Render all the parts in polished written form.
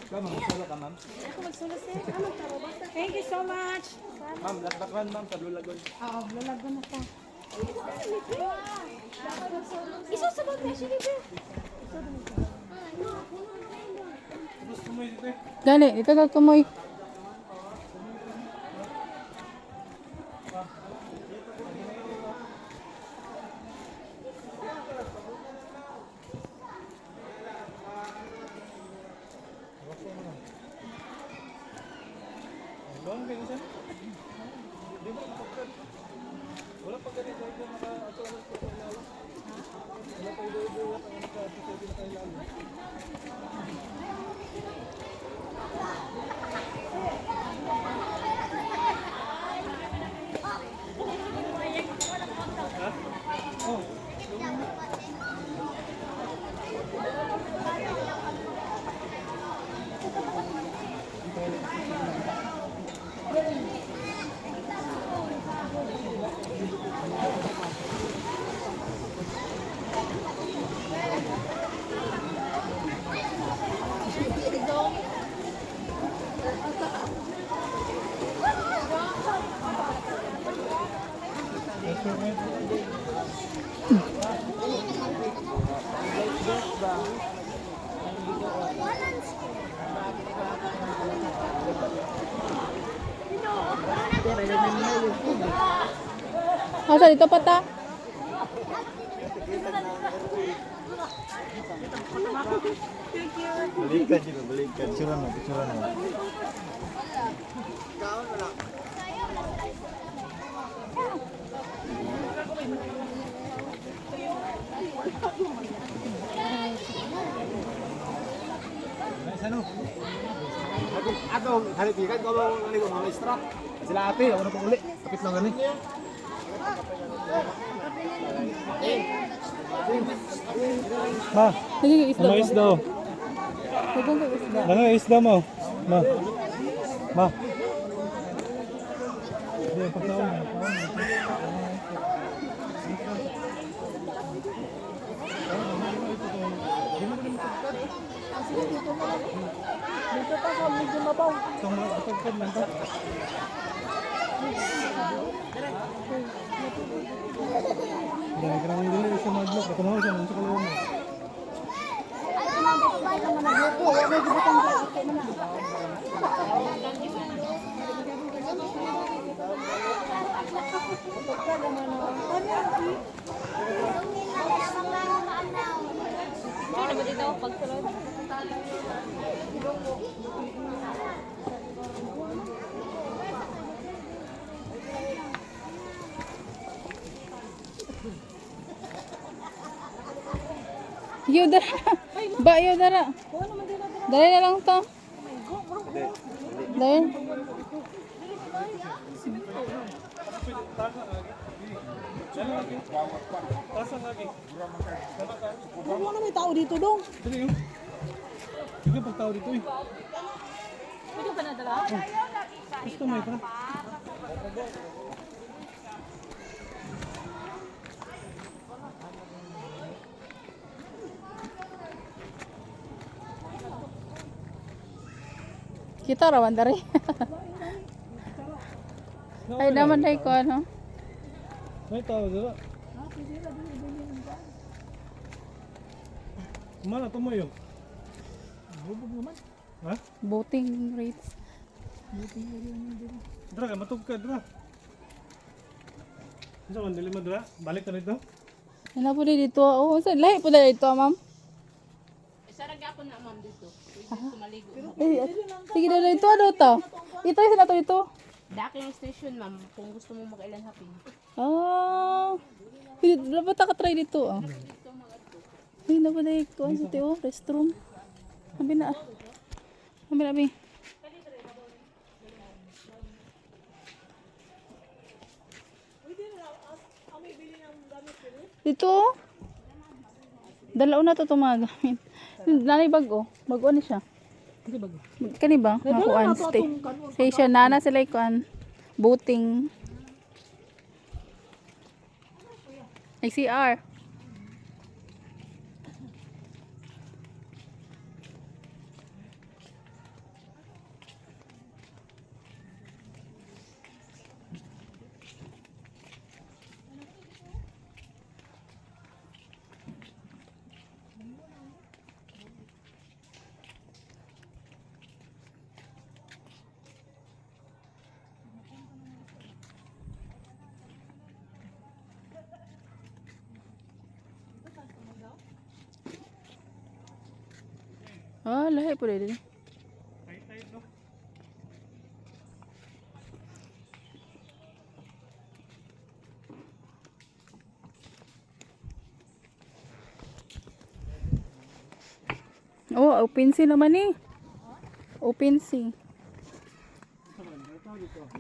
Ma'am, magsula ka, ma'am. Ako magsulat sir. Thank you so much. Ma'am, lakbakan, ma'am, sa Lulagon. Oo, lalago na ka. Isusubot na siya dito. Gusto mo dito eh? Dali, ito na tumoy. Bang, kayo siya? Di ba pagkat? Wala pa ganito ito naka-atualas pa sa ilalim. Wala pa ido-ido ang naka-atualas na kayo ilalim. Asa dito pa ta? Balikan sila, balikan. Picturean mo, picturean mo. Ano? Ako, halipikan ko ba mga maestra? Sila ate, ako na pag uli. Kapit lang ganun. Ma, Sige, isda. ano isda? Huwag ka isda. Ano isda mo? Ma. Ma. Hindi, pagkaon na. Dito pa sa medyo mabaw. Itong matagpad lang to. Dahil ka naman dili sa madlock. Ako naman siya, nasa kalawa mo. Ano ba dito? Pagsulod? Yo dara. Ba yo dara. Dali na lang to. Dali. Tasang lagi. Ano na may tao dito dong? Dali yun. Hindi pagtao dito eh. Pwede pa nadala? Gusto mo ito na. Kita rawan dari. Ay naman dai ko ano. May tao dito. Mana to mo yun? Bubog naman. Ha? Boating rates. Dra ka, matug ka, dra. Ano man, dili mo dra? Balik ka rito? Wala po dito. Oh, sa lahi po dito, ma'am. Sarag ako na ma'am dito. Pwede maligo. Sige na dito ano to? Ito isa na to ito. Daking station ma'am, kung gusto mo makailan happy. Ah. Dapat ka try dito ah. Ay, na ba dai ko sa teo restroom. Sabi na. Sabi na bi. Dito. Dalaw na to tumagamit. Nanay bago. Bago ni siya. Kani ba? Makuan stay. Say siya nana sila ikuan. Boating. Ay CR. Ah, lahi po rin. Tight, no? Oh, open sea naman eh. Open sea.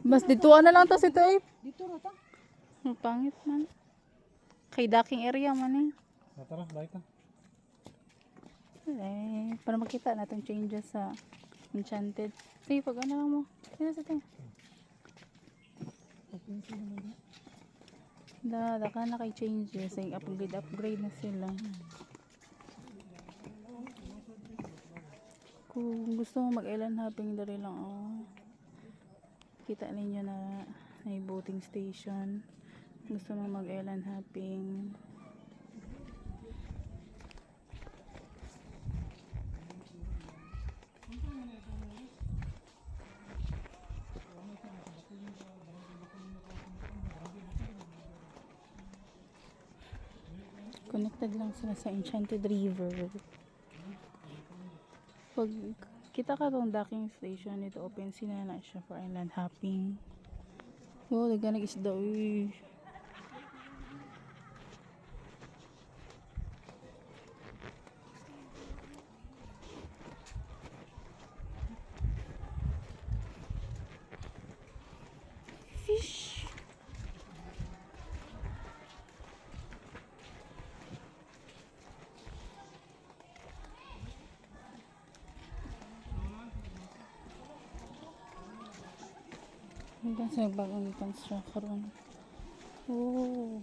Mas dito na lang tas ito eh. Dito na ta. Ang pangit man. Kay docking area man eh. Tara, balik ka. Eh, para makita natin changes sa Enchanted. Sige, pag ano lang mo. Sige, sige. Daka na kay changes. Ay, upgrade na sila. Kung gusto mo mag-island hopping, dari lang oh. Kita ninyo na may boating station. Gusto mo mag-island hopping. Connected lang sila sa Enchanted River. Pag kita ka tong docking station, ito open sila na siya for island hopping. Wow, daga nag-isda. Uy. Fish. Hanggang sa bagong construction. Oh.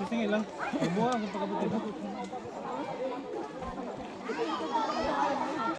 Tingin lang. Buha ang pagkabuti mo.